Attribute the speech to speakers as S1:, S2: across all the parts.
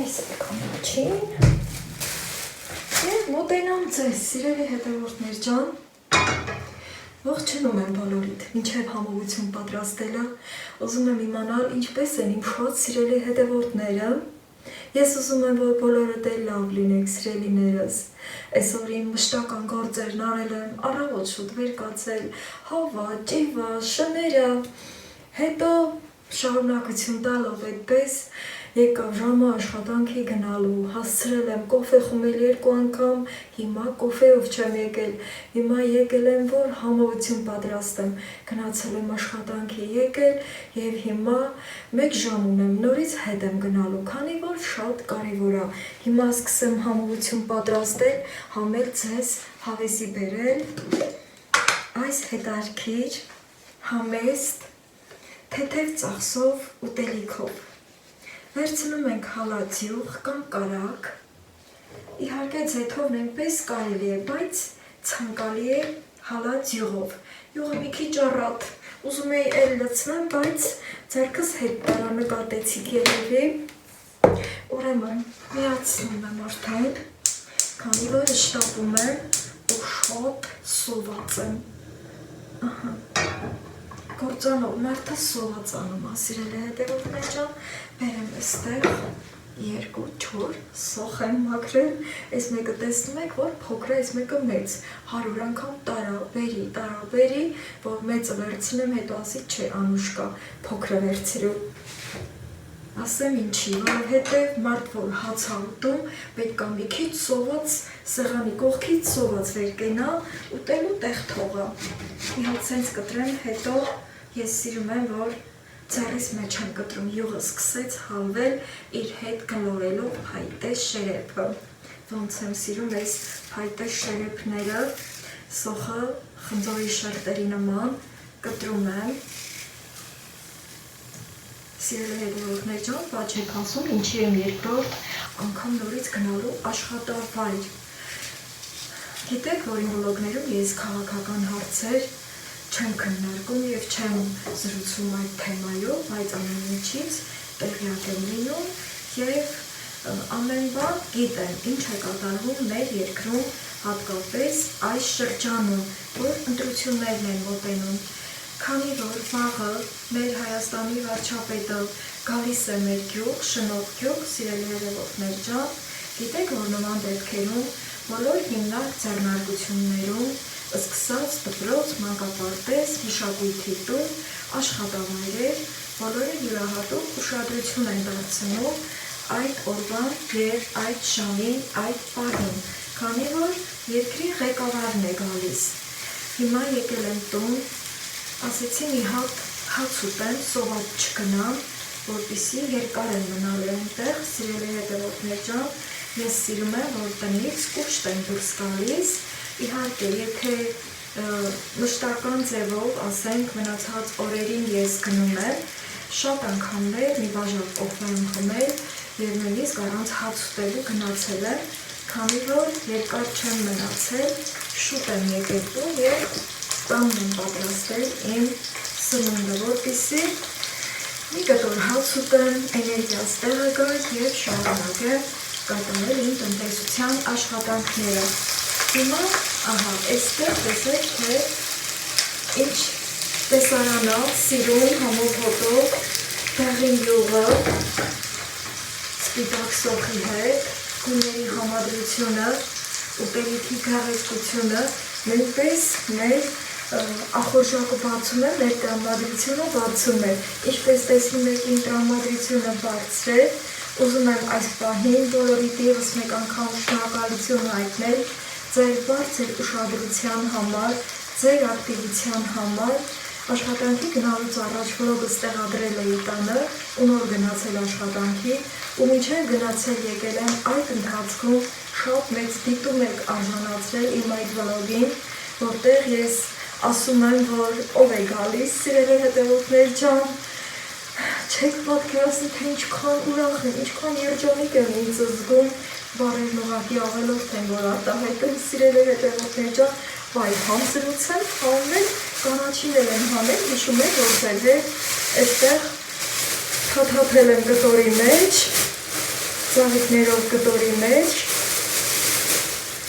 S1: Այս կանաչին և մոտենամ ձեզ, սիրելի հետևորդներ ջան, ողջունում եմ բոլորիդ, մինչև համովություն պատրաստելը, ուզում եմ իմանալ ինչպես են իմ շատ սիրելի հետևորդները, ես ուզում եմ, որ բոլորդ էլ լավ լինեք, սիրելիներս, այսօր իմ մշտական գործերն արել եմ, առավոտ շուտ վեր կացել, հավա, ճիվա, շները, հետո շարունակություն տալով այդպես եկավ ժամը աշխատանքի գնալու, հասցրել եմ կոֆե խմել 2 անգամ, հիմա կոֆեով չեմ եկել, հիմա եկել եմ, որ համովություն պատրաստեմ, գնացել եմ աշխատանքի եկել և հիմա 1 ժամ ունեմ, նորից հետ եմ գնալու, քանի որ շատ կարևոր է, հիմա սկսեմ համովություն պատրաստել, համել ձեզ հավեսի բերել, այս հետարքիր, համեստ, թեթև ծախսով ուտելիքով, վերցնում ենք հալածյուղ կամ կարակ, իհարկե ձեթով նույնպես կարելի է, բայց ցանկալի է հալածյուղով, յուղը մի քիչ առատ, ուզում էի էլ լցնեմ, բայց ձեռքս հետ տարա նկատեցիք երևի, ուրեմն միացնում եմ արդեն, քանի որ շտապում եմ ու շատ սոված եմ, գործանով մարդը սոված անում է, սիրելի հետևորդներ ջան, բերեմ այստեղ 2 չոր սոխ եմ մաքրել, այս մեկը տեսնում եք, որ փոքր է, այս մեկը մեծ, 100 անգամ տարա բերի, որ մեծը վերցնեմ, հետո ասի չէ անուշկա, փոքրը վերցրու, ասեմ ինչի, որովհետև մարդ որ հաց է ուտում, պետք է մի քիչ սոված, սեղանի կողքից սոված վեր կենա, ուտելու տեղ թողա, մի հատ սենց կտրեմ, հետո ես սիրում եմ, որ ձեռիս մեջ եմ կտրում, յուղը սկսեց հավվել իր հետ գլորելով փայտե շերեփը, ոնց եմ սիրում այս փայտե շերեփները, սոխը խնձորի շերտերի նման կտրում եմ, սիրելի հետևորդներ ջան, բաց եք ասում, ինչի եմ երկրորդ անգամ նորից գնալու աշխատավայր, գիտեք, որ իմ վլոգներում ես քաղաքական հարցեր չեմ քննարկում և չեմ զրուցում այդ թեմայով, բայց ամեն ինչից տեղյակ եմ լինում և ամեն բան գիտեմ, ինչ է կատարվում մեր երկրում հատկապես այս շրջանում, որ ընտրություններն են մոտենում, քանի որ վաղը մեր Հայաստանի վարչապետը գալիս է մեր գյուղ, շնորհ գյուղ, սիրելի հետևորդներ ջան, գիտեք, որ նման դեպքերում բոլոր հիմնարկ ձեռնարկություններում սկսած դպրոց, մանկապարտեզ, մշակույթի տուն, աշխատավայրեր, բոլորը յուրահատուկ ուշադրություն են դարձնում այդ օրվան և այդ ժամին, այդ պահին, քանի որ երկրի ղեկավարն է գալիս։ Հիմա եկել եմ տուն, ասեցի մի հատ հաց ուտեմ, սոված չգնամ, որպեսզի երկար եմ մնալու այնտեղ, սիրելի հետևորդներ ջան, ես սիրում եմ, որ տնից կուշտ եմ դուրս գալիս, իհարկե, եթե մշտական ձևով, ասենք, մնացած օրերին ես գնում եմ, շատ անգամներ մի բաժակ կոֆե եմ խմել և նույնիսկ առանց հաց ուտելու գնացել եմ, քանի որ երկար չեմ մնացել, շուտ եմ եկել տուն և տանն եմ պատրաստել իմ սնունդը, որպեսզի մի կտոր հաց ուտեմ, էներգիաս տեղը գա և շարունակեմ կատարել իմ տնտեսության աշխատանքները։ Հիմա, ահա, այստեղ տեսեք, թե ինչ տեսարանա, սիրուն, համով հոտով, դեղին յուղը, սպիտակ սոխի հետ, գույների համադրությունը, ուտելիքի գեղեցկությունը, նույնպես մեր ախորժակը բացում է, մեր տրամադրությունը բացում է, ինչպես տեսնում եք իմ տրամադրությունը բարձր է, ուզում եմ այս պահին բոլորիդ ևս մեկ անգամ շնորհակալություն հայտնել ձեր բարձր ուշադրության համար, ձեր ակտիվության համար, աշխատանքի գնալուց առաջ վլոգս տեղադրել էի տանը ու նոր գնացել աշխատանքի ու մինչև գնացել եկել եմ այդ ընթացքում շատ մեծ դիտում եք արժանացրել իմ այդ վլոգին, որտեղ ես ասում եմ, որ ով է գալիս, սիրելի հետևորդներ ջան, չեք պատկերացնի, թե ինչքան ուրախ եմ, ինչքան երջանիկ եմ ինձ զգում, բառերն ուղղակի ավելորդ են, որ արտահայտեմ, սիրելի հետևորդներ ջան, վայ, համ զրուցեմ, համել, կանաչիներ եմ հանել, հիշում եք, որ ձեր հետ այստեղ թաթաթել եմ կտորի մեջ, ծաղիկներով կտորի մեջ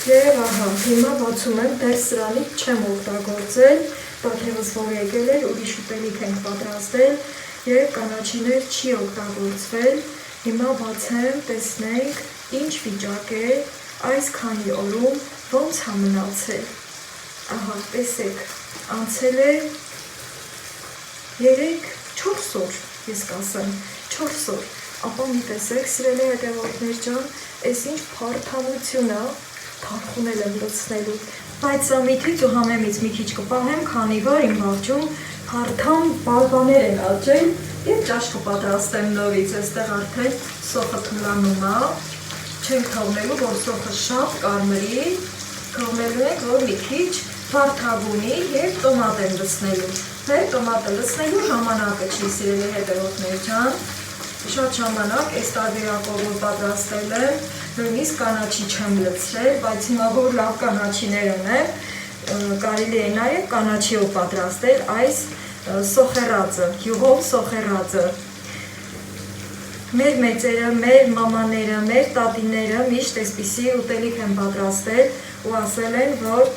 S1: և ահա, հիմա բացում եմ, դեռ սրանից չեմ օգտագործել, պատևս որ եկել էր, ուրիշ ուտելիք ենք պատրաստել և կանաչիներ չի օգտագործվել, հիմա բացեմ, տեսնենք ինչ վիճակ է, այս քանի օրում ոնց է մնացել, ահա, տեսեք, անցել է 3-4 օր, ես կասեմ, 4 օր, ապա մի տեսեք, սիրելի հետևորդներ ջան, այս ինչ փարթամություն է, թարխունել եմ լցնելու, բայց սա միթից ու համեմից մի քիչ կպահեմ, քանի որ իմ աղջում փարթամ բալբաներ են աճել և ճաշ կպատրաստեմ նորից, այստեղ արդեն սոխը թուլանում է, չենք թողնելու, որ սոխը շատ կարմրի, թողնելու ենք, որ մի քիչ վարդագունի և տոմատ եմ լցնելու, մեր տոմատը լցնելու ժամանակը չի, սիրելի հետևորդներ ջան, շատ ժամանակ այս տարբերակով որ պատրաստել եմ, նույնիսկ կանաչի չեմ լցրել, բայց հիմա որ լավ կանաչիներ ունեմ, կարելի է նաև կանաչիով պատրաստել այս սոխեռածը, յուղով սոխեռածը։ Մեր մեծերը, մեր մամաները, մեր տատիները միշտ այսպիսի ուտելիք են պատրաստել ու ասել են, որ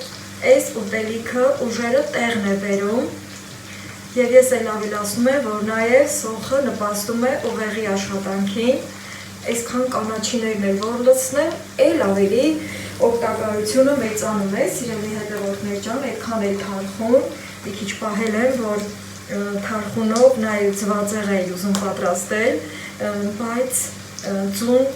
S1: այս ուտելիքը ուժերը տեղն է բերում և ես էլ ավելացնում եմ, որ նաև սոխը նպաստում է ուղեղի աշխատանքին, այսքան կանաչիներն էլ որ լցնեմ, էլ ավելի օգտակարությունը մեծանում է, սիրելի հետևորդներ ջան, այդքան էլ թարխուն, մի քիչ պահել եմ, որ թարխունով նաև ձվածեղ էի ուզում պատրաստել, բայց ձուն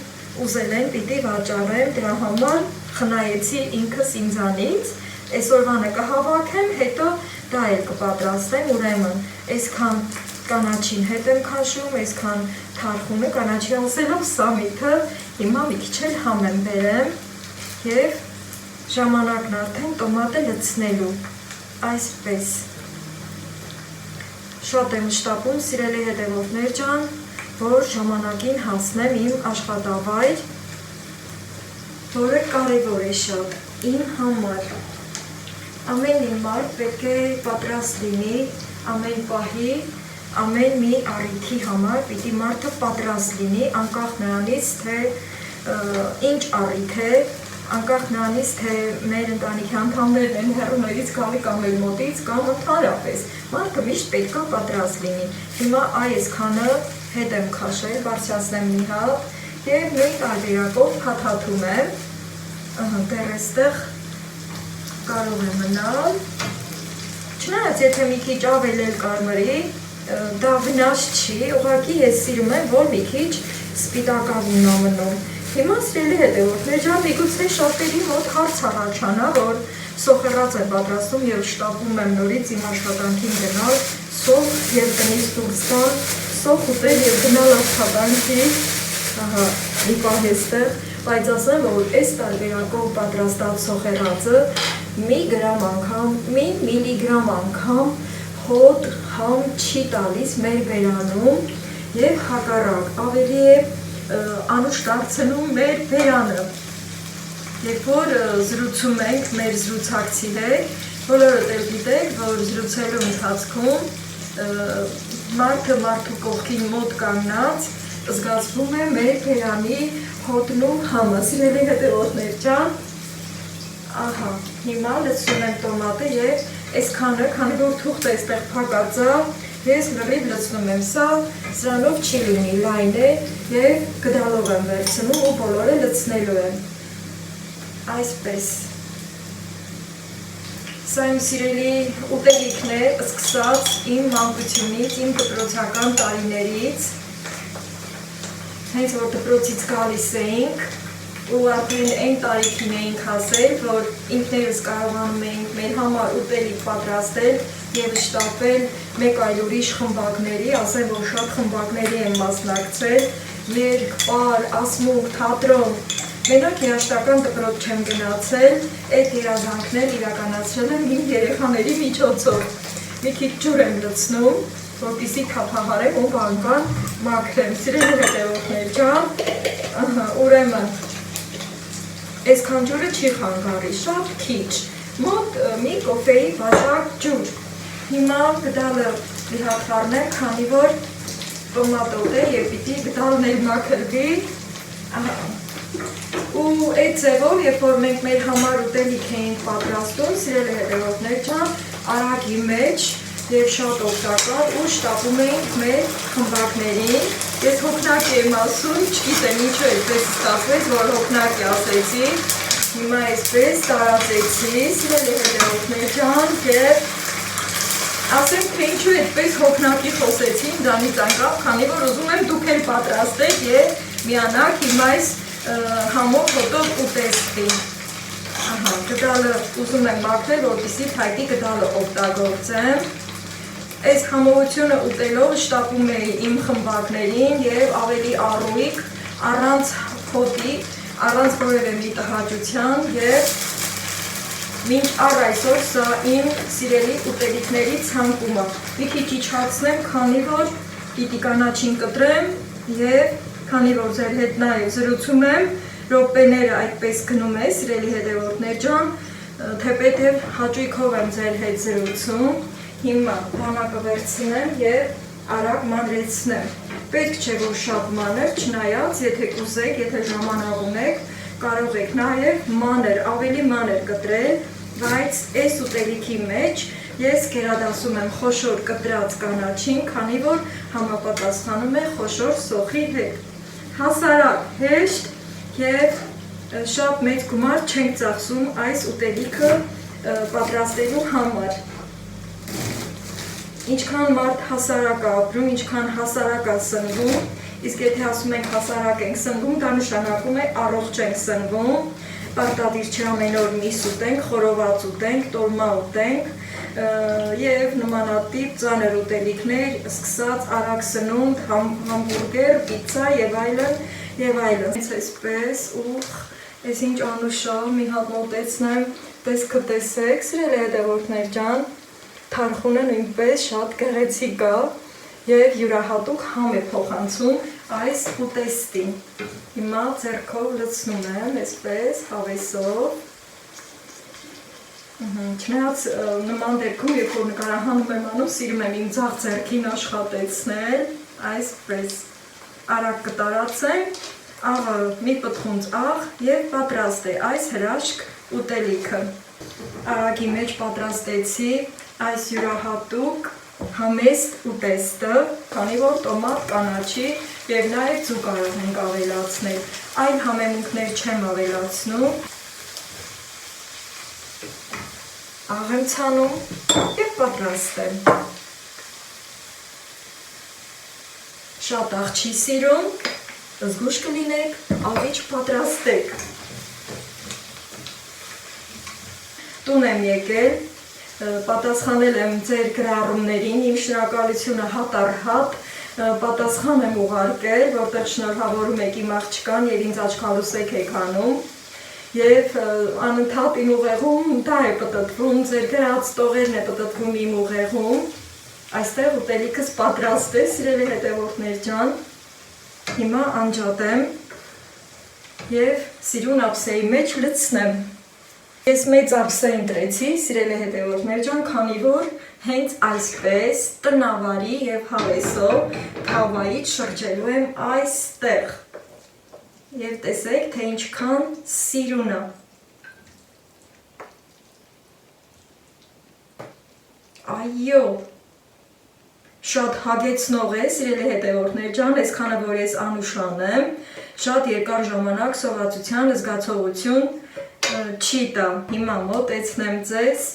S1: ուզել են պիտի վաճառեմ, դրա համար խնայեցի ինքս ինձանից, այսօրվանը կհավաքեմ, հետո դա էլ կպատրաստեմ, ուրեմն այսքան կանաչին հետ եմ քաշում, այսքան թարխունը կանաչի ասելով սամիթը, հիմա մի քիչ էլ համ եմ բերեմ և ժամանակն արդեն տոմատը լցնելու, այսպես, շատ եմ շտապում, սիրելի հետևորդներ ջան, որ ժամանակին հասնեմ իմ աշխատավայր, որը կարևոր է շատ, իմ համար, ամեն մի մարդ պետք է պատրաստ լինի, ամեն պահի, ամեն մի առիթի համար պիտի մարդը պատրաստ լինի, անկախ նրանից, թե ինչ առիթ է, անկախ նրանից, թե մեր ընտանիքի անդամներն են հեռուներից գալի կամ էլ մոտից, կամ ընդհանրապես, մարդը միշտ պետք է պատրաստ լինի։ Հիմա այսքանը հետ եմ քաշել, բարձրացնեմ մի հատ և նույն տարբերակով փաթաթում եմ, դեռ այստեղ կարող է մնալ, չնայած եթե մի քիչ ավել էլ կարմրի, դա վնաս չի, ուղղակի ես սիրում եմ, որ մի քիչ սպիտակավուն է մնում։ Հիմա սիրելի հետևորդներ ջան, միգուցե շատերի մոտ հարց առաջանա, որ սոխեռած եմ պատրաստում և շտապում եմ նորից իմ աշխատանքին գնալ, սոխ և տնից դուրս գալ, սոխ ուտել և գնալ աշխատանքի, ահա, մի պահ էստեղ, բայց ասեմ, որ այս տարբերակով պատրաստած սոխեռածը մի գրամ անգամ, մի միլիգրամ անգամ հոտ համ չի տալիս մեր բերանում և հակառակ ավելի է անուշ դարձնում մեր բերանը։ Երբ որ զրուցում ենք մեր զրուցակցի հետ, բոլորդ էլ գիտեք, որ զրուցելու ընթացքում մարդու կողքին մոտ կանգնած զգացվում է մեր բերանի հոտն ու համը, սիրելի հետևորդներ ջան, ահա, հիմա լցնում եմ տոմատը և այսքանը, քանի որ թուղթը այստեղ փակած է, ես լրիվ լցնում եմ, սրանով չի լինի, լայն է և գդալով եմ վերցնում ու բոլորը լցնելու եմ, այսպես, սա իմ սիրելի ուտելիքն է, սկսած իմ մանկությունից, իմ դպրոցական տարիներից, հենց որ դպրոցից գալիս էինք ու արդեն այն տարիքին էինք հասել, որ ինքներս կարողանում էինք մեր համար ուտելիք պատրաստել և շտապել մեկ այլ ուրիշ խմբակների, ասեմ, որ շատ խմբակների եմ մասնակցել, երգ, պար, ասմունք, թատրոն, մենակ երաժշտական դպրոց չեմ գնացել, այդ երազանքն իրականացրել եմ իմ երեխաների միջոցով, մի քիչ ջուր եմ լցնում, որպեսզի թափահարեմ ու բանկան մաքրեմ, սիրելի հետևորդներ ջան, ուրեմն, այսքան ջուրը չի խանգարի, շատ քիչ, մոտ մի կոֆեի բաժակ ջուր, հիմա գդալը մի հատ խառնեմ, քանի որ տոմատոտ է և պիտի գդալն էլ մաքրվի, Ու այդ ձևով, երբ որ մենք մեր համար ուտելիք էինք պատրաստում, սիրելի հետևորդներ ջան, արագի մեջ եւ շատ օգտակար ու շտապում էինք մեր խմբակներին։ Ես հոգնակ եմ ասում, չգիտեմ ինչու այդպես ստացվեց, որ հոգնակի ասեցի, հիմա այսպես տարածեցի, սիրելի հետևորդներ ջան, եւ ասեմ, թե ինչու այդպես հոգնակի խոսեցի, ինձանից անկախ, քանի որ ուզում եմ դուք էլ պատրաստեք եւ միանաք հիմա այս համով հոտով ուտեստի։ Ահա, գդալը ուզում եմ մաքրել, որպեսզի փայտի գդալը օգտագործեմ։ Այս համովությունը ուտելով շտապում էի իմ խմբակներին եւ ավելի առույգ, առանց փոտի, առանց որևէ մի տհաճության եւ մինչ առ այսօր սա իմ սիրելի ուտելիքների ցանկումը։ Մի քիչ իջացնեմ, քանի որ պիտի կանաչին կտրեմ եւ քանի որ ձեր հետ նաեւ զրուցում եմ, րոպեները այդպես գնում է, սիրելի հետևորդներ ջան, թեպետև հաճույքով եմ ձեր հետ զրուցում։ Հիմա բանակը վերցնեմ եւ արագ մանրեցնեմ։ Պետք չէ որ շատ մանր, չնայած եթե կուզեք, եթե ժամանակ ունեք, կարող եք նաեւ մանր, ավելի մանր կտրել, բայց այս ուտելիքի մեջ ես գերադասում եմ խոշոր կտրած կանաչին, քանի որ համապատասխանում է խոշոր սոխի հետ։ Հասարակ, հեշտ եւ շատ մեծ գումար չենք ծախսում այս ուտելիքը պատրաստելու համար։ Ինչքան մարդ հասարակ է ապրում, ինչքան հասարակ է սնվում, իսկ եթե ասում ենք հասարակ ենք սնվում, դա նշանակում է առողջ ենք սնվում, պարտադիր չէ ամեն օր միս ուտենք, խորոված ուտենք, տոլմա ուտենք եւ նմանատիպ ծանր ուտելիքներ, սկսած արագ սնունդ, համբուրգեր, պիցցա եւ այլն եւ այլն։ Այսպես ուխ, այս ինչ անուշալ, մի հատ մոտեցնեմ, տեսքը տեսեք, սիրելի հետևորդներ ջան, թարխունը նույնպես շատ գեղեցիկ է եւ յուրահատուկ համ է փոխանցում այս ուտեստին։ Հիմա ձեռքով լցնում եմ, այսպես հավեսով։ Չնայած նման դեպքում, երբ որ նկարահանում եմ անում, սիրում եմ իմ ձախ ձեռքին աշխատեցնել, այսպես արագ կտարածեմ, աղը մի պտխունց աղ եւ պատրաստ է այս հրաշք ուտելիքը։ Արագի մեջ պատրաստեցի այս յուրահատուկ համեստ ուտեստը, քանի որ տոմատ, կանաչի եւ նաեւ ձու կարող ենք ավելացնել։ Այլ համեմունքներ չեմ ավելացնում։ Աղ եմ ցանում եւ պատրաստ եմ։ Շատ աղ չի սիրում, զգույշ կլինեք, աղիչ պատրաստեք։ Տուն եմ եկել, պատասխանել եմ ձեր գրառումներին, իմ շնորհակալությունը հատ առ հատ, պատասխան եմ ուղարկել, որտեղ շնորհավորում եք իմ աղջկան եւ ինձ աչքալուսեք եք անում եւ անընդհատ իմ ուղեղում դա է պտտվում, ձեր գրած տողերն է պտտվում իմ ուղեղում։ Այստեղ ուտելիքս պատրաստ է, սիրելի հետևորդներ ջան։ Հիմա անջատեմ եւ սիրուն ափսեի մեջ լցնեմ։ Ես մեծ ափսե ընտրեցի, սիրելի հետևորդներ ջան, քանի որ հենց այսպես տնավարի եւ հավեսով թավայից շրջելու եմ այստեղ։ Եվ տեսեք, թե ինչքան սիրուն է։ Այո, շատ հագեցնող է, սիրելի հետևորդներ ջան, այսքանը որ ես անուշան եմ, շատ երկար ժամանակ սովածության զգացողություն չի տա։ Հիմա մոտեցնեմ ձեզ,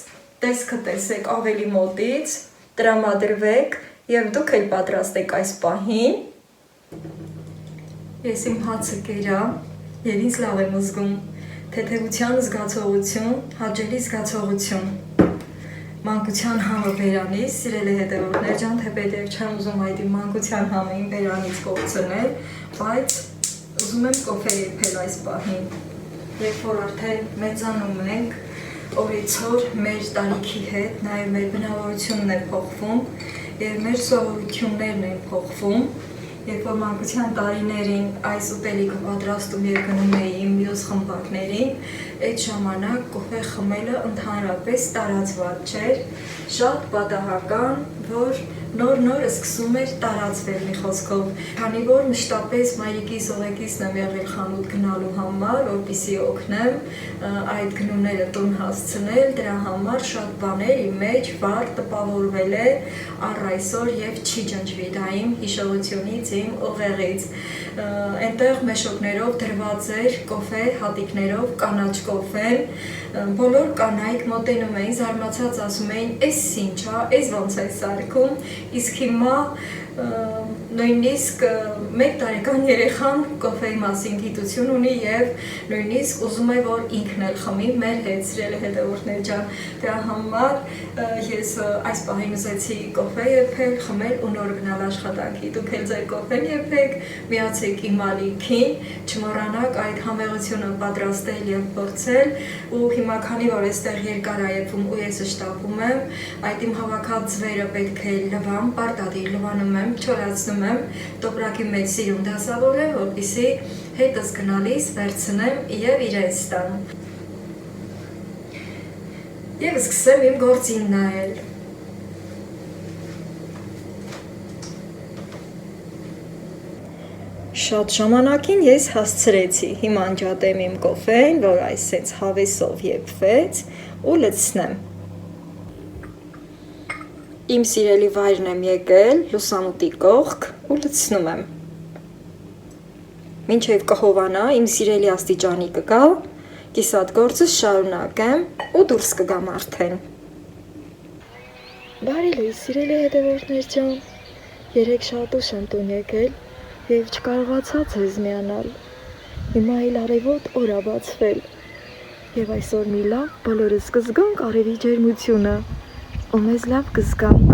S1: տեսքը տեսեք ավելի մոտից, տրամադրվեք եւ դուք էլ պատրաստեք այս պահին։ Ես իմ հացը կերա եւ ինձ լավ եմ զգում, թեթևության զգացողություն, հաճելի զգացողություն։ Մանկության համը բերանից, սիրելի հետևորդներ ջան, թեպետև չեմ ուզում այդ իմ մանկության համը իմ բերանից կողցնել, բայց ուզում եմ կոֆե եփել այս պահին։ Երբ որ արդեն մեծանում ենք, օրեցօր մեր տարիքի հետ, նաև մեր բնավորությունն է փոխվում եւ մեր սովորություններն են փոխվում։ Երբ որ մանկության տարիներին այս ուտելիքը պատրաստում եւ գնում էի իմ մյուս խմբակներին, այդ ժամանակ կոֆե խմելը ընդհանրապես տարածված չէր, շատ պատահական, որ նոր սկսում էր տարածվել մի խոսքով, քանի որ մշտապես մայրիկիս ուղեկիցն եմ եղել խանութ գնալու համար, որպեսզի օգնեմ այդ գնումները տուն հասցնել, դրա համար շատ բաներ իմ մեջ վառ տպավորվել է առ այսօր եւ չի ջնջվի դա իմ հիշողությունից, իմ ուղեղից։ Այնտեղ մեշոկներով դրված էր կոֆե հատիկներով, կանաչ կոֆեն, բոլոր կանայք մոտենում էին, զարմացած ասում էին, «Էս ինչ է, էս ոնց է սարքում», իսկ հիմա նույնիսկ 1 տարեկան երեխան կոֆեի մասին գիտություն ունի եւ նույնիսկ ուզում է, որ ինքն էլ խմի մեր հետ, սիրելի հետևորդներ ջան, դրա համար ես այս պահին ուզեցի կոֆե եփել, խմել ու նոր գնալ աշխատանքի։ Դուք էլ ձեր կոֆեն եփեք, միացեք իմ ալիքին, չմոռանաք այդ համեղությունը պատրաստել եւ փորձել, ու հիմա քանի որ այստեղ երկար է եփում ու ես շտապում եմ, այդ իմ հավաքած ձվերը պետք է լվամ, պարտադիր լվանում եմ, չորացնում եմ, տոպրակի մեջ սիրուն դասավորեմ, որպեսզի հետս գնալիս վերցնեմ եւ իրենց տամ։ Եվ սկսեմ իմ գործին նայել։ Շատ ժամանակին ես հասցրեցի հիմա անջատեմ իմ կոֆեն, որ այսպես հավեսով եփվեց ու լցնեմ։ Իմ սիրելի վայրն եմ եկել, լուսամուտի կողք ու լցնում եմ։ Մինչև կհովանա, իմ սիրելի աստիճանի կգա, կիսատ գործս շարունակեմ ու դուրս կգամ արդեն։ Բարի լույս, սիրելի հետևորդներ ջան, երեկ շատ ուշ եմ տուն եկել և չկարողացա ձեզ միանալ։ Հիմա էլ արևոտ օր ա բացվել և այսօր մի լավ բոլորս կզգանք արևի ջերմությունը ու մեզ լավ կզգանք։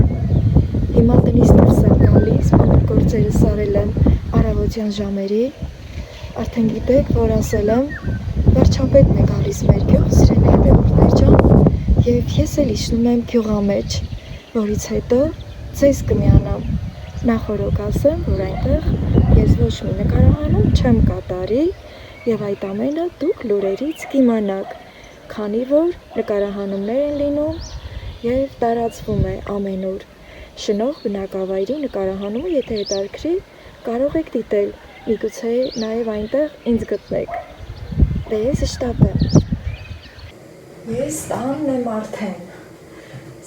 S1: Հիմա տնից դուրս եմ գալիս, բոլոր գործերս արել եմ առավոտյան ժամերի, արդեն գիտեք, որ ասել եմ, վարչապետն է գալիս մեր գյուղ, սիրելի հետևորդներ ջան, և ես էլ իջնում եմ գյուղա մեջ, որից հետո ձեզ կմիանամ։ Նախորոք ասեմ, որ այնտեղ ես ոչ մի նկարահանում չեմ կատարի և այդ ամենը դուք լուրերից կիմանաք, քանի որ նկարահանումներ են լինում և տարածվում է ամենուր։ Շնորհ բնակավայրի նկարահանումը, եթե հետաքրքրի, կարող եք դիտել, միգուցե նաև այնտեղ ինձ գտնեք։ Դե ես շտապեմ։ Ես տանն եմ արդեն։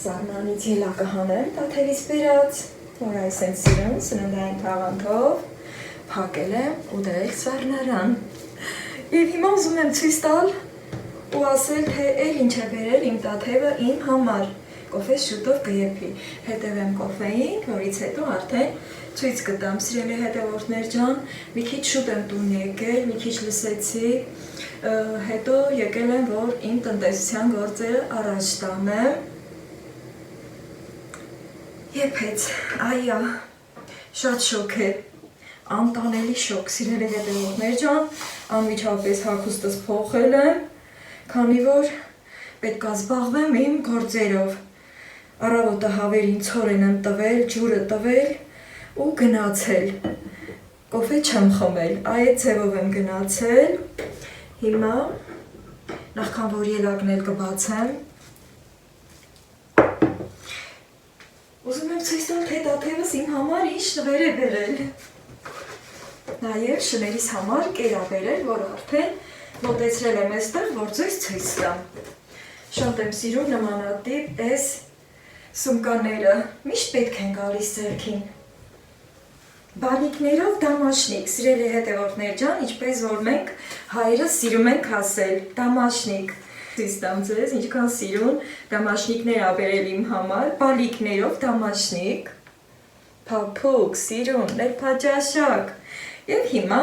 S1: Զարմանից ելա կհանեմ տաթևից բերած, որ այս են սիրուն սննդային թաղանթով, փակել եմ ու դրել սառնարան։ Եվ հիմա ուզում եմ ցույց տալ ու ասել, թե էլ ինչ է բերել իմ տաթևը իմ համար։ Կոֆես շուտով կեփի, հետևեմ կոֆեին, որից հետո արդեն ցույց կտամ, սիրելի հետևորդներ ջան, մի քիչ շուտ եմ տուն եկել, մի քիչ լսեցի, հետո եկել եմ, որ իմ տնտեսության գործերը առաջ տանեմ։ Եփեց, այա, շատ շոկ է, անտանելի շոկ, սիրելի հետևորդներ ջան, անմիջապես հագուստս փոխել եմ, քանի որ պետք է զբաղվեմ իմ գործերով։ Առավոտը հավերին ցորեն եմ տվել, ջուրը տվել ու գնացել։ Կոֆե չեմ խմել, այդ ձևով եմ գնացել։ Հիմա նախքան որ ելակն էլ կբացեմ, ուզում եմ ցույց տալ, թե տաթևս իմ համար ինչ նվեր է բերել։ Նաև շներիս համար կեր ա բերել, որ արդեն մոտեցրել եմ այստեղ, որ ձեզ ցույց տամ։ Շատ եմ սիրում նմանատիպ այս սումկաները, միշտ պետք են գալիս ձեռքին։ Բանիկներով դամաշնիկ, սիրելի հետևորդներ ջան, ինչպես որ մենք հայերս սիրում ենք ասել, դամաշնիկ։ Ցույց տամ ձեզ, ինչքան սիրուն դամաշնիկներ ա բերել իմ համար, բալիկներով դամաշնիկ, փափուկ, սիրուն, ներփաճաշակ։ Եվ հիմա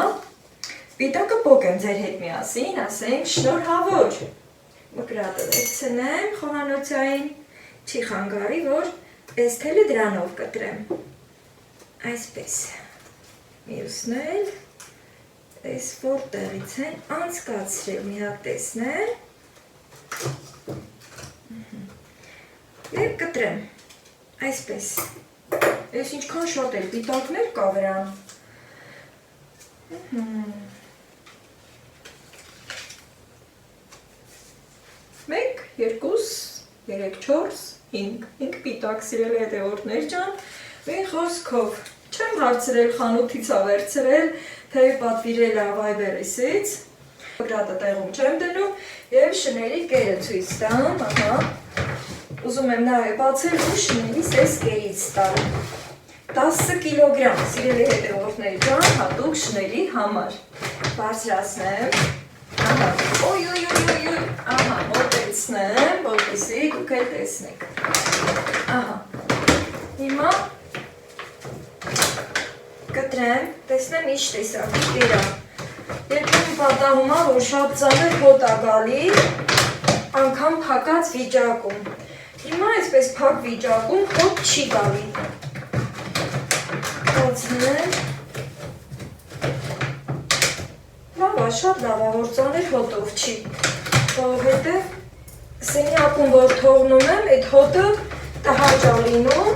S1: սպիտակը պոկեմ ձեր հետ միասին, ասենք շնորհավոր։ Մկրատը վերցնեմ խոհանոցային, չի խանգարի, որ այս թելը դրանով կտրեմ։ Այսպես, մյուսն էլ, այս որտեղից են անցկացրել, մի հատ տեսնել, և կտրեմ, այսպես, այս ինչքան շատ էլ պիտակներ կա վրան, 1, 2, 3, 4, 5 պիտակ, սիրելի հետևորդներ ջան, Մի խոսքով, չեմ հարցրել խանութից ավերցրել, թե պատվիրել Viber-ից, գրատը տեղում չեմ դնում և շների կերը ցույց տամ, ուզում եմ նաև բացել ու շներիս այս կերից տալ, 10 կիլոգրամ, սիրելի հետևորդների ջան, հատուկ շների համար, բարձրացնեմ, մոտեցնեմ, որպեսզի դուք էլ տեսնեք, հիմա կտրեմ, տեսնեմ ինչ տեսակի կերա, երբեմն պատահում է, որ շատ ծանր հոտ է գալի, անգամ փակած վիճակում, հիմա այսպես փակ վիճակում հոտ չի գալի, բացնեմ, լավ է, շատ լավ է, որ ծանր հոտով չի, որովհետև սենյակում որ թողնում եմ, այդ հոտը տհաճ է լինում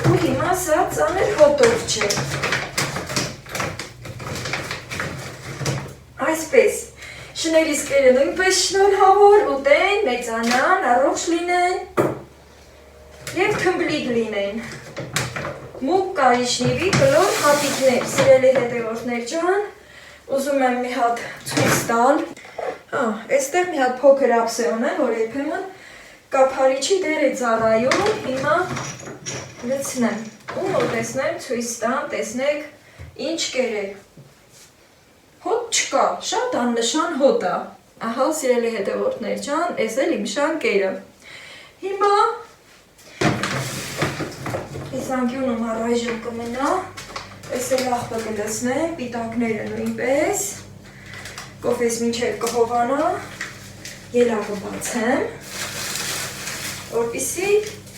S1: ու հիմա սա ծանր հոտով չէ։ Այսպես, շներիս կերը նույնպես շնորհավոր, ուտեն, մեծանան, առողջ լինեն և թմբլիկ լինեն։ Մուկ կարիշնիվի կլոր հատիկներ, սիրելի հետևորդներ ջան, ուզում եմ մի հատ ցույց տալ։ Այստեղ մի հատ փոքր ափսեոն է, որ երբեմն կափարիչի դեր է ծառայում, հիմա լցնեմ ու մոտեցնեմ ցույց տամ, տեսնեք ինչ կերեք։ Հոտ չկա, շատ աննշան հոտ է։ Ահա սիրելի հետևորդներ ջան, այս էլ իմ շան կերը։ Հիմա այս անկյունում առայժմ կմնա, այս էլ աղբը կլցնեմ, պիտակները նույնպես, կոֆես մինչև կհովանա, ելակը բացեմ, որպեսզի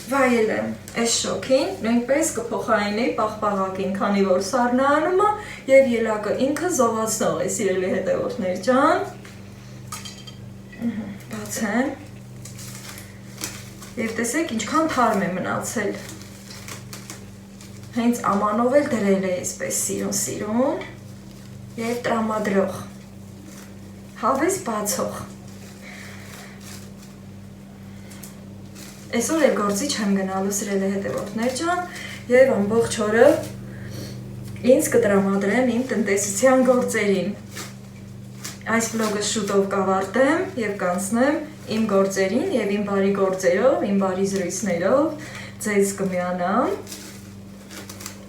S1: վայելեմ այս շոքին, նույնպես կփոխարինեի պաղպաղակին, քանի որ սառնանում է և ելակը ինքը զովացնող է, սիրելի հետևորդներ ջան, բացեմ և տեսեք ինչքան թարմ է մնացել, հենց ամանով էլ դրել է այսպես սիրուն և տրամադրող, հավես բացող, այսօր էլ գործի չեմ գնալու սիրելի հետևորդներ ջան և ամբողջ օրը ինձ կտրամադրեմ իմ տնտեսության գործերին։ Այս վլոգը շուտով կավարտեմ և կանցնեմ իմ գործերին և իմ բարի գործերով, իմ բարի զրույցներով ձեզ կմիանամ։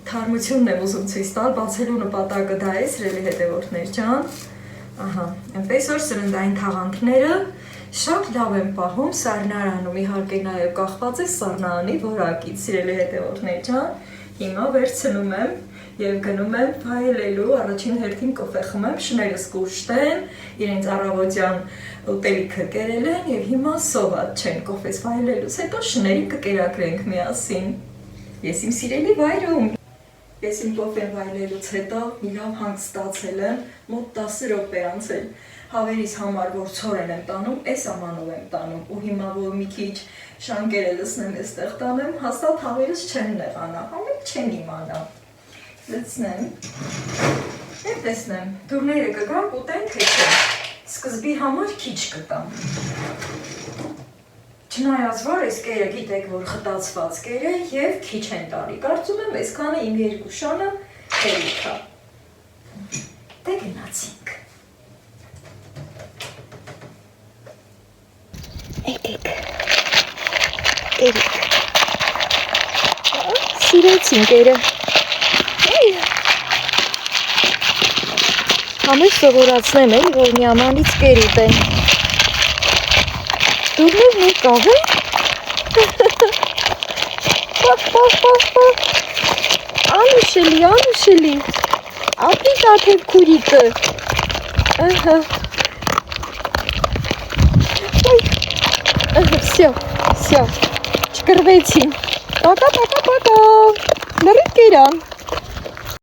S1: Թարմությունն եմ ուզում ցույց տալ, բացելու նպատակը դա է սիրելի հետևորդներ ջան։ Այնպես որ սննդային թաղանթները շատ լավ եմ պահում սառնարանում, իհարկե նաև կախված է սառնարանի որակից, սիրելի հետևորդներ ջան, հիմա վերցնում եմ և գնում եմ վայելելու, առաջին հերթին կոֆե խմեմ, շներս կուշտեն, իրենց առավոտյան ուտելիքը կերել են և հիմա սոված չեն կոֆես վայելելուց, հետո շներին կկերակրենք միասին։ Ես իմ սիրելի վայրում, ես իմ կոֆեն վայելելուց հետո մի լավ հանգստացել եմ, մոտ 10 րոպե անցել, հավերիս համար, որ ցորեն եմ տանում, այս ամանով եմ տանում ու հիմա որ մի քիչ շանկերը լցնեմ այստեղ տանեմ, հաստատ հավերս չեն նեղանա, համենք չեն իմանա։ Լցնեմ և տեսնեմ, դուրները կգան կուտեն թե չէ, սկզբի համար քիչ կտամ։ Չնայած որ այս կերը գիտեք, որ խտացված կեր է և քիչ են տալի, կարծում եմ այսքանը իմ երկու շանը հերիք է։ Դե գնացինք։ Եկեք, կերիք, սիրեցին կերը, համես սովորացնեմ էլ, որ մի ամանից կեր ուտեն, դուրներն ու կավ է, անուշելի, ապրիկ աթև քուրիկը, Всё, չկրվեցին, պակա, լրիվ կերան։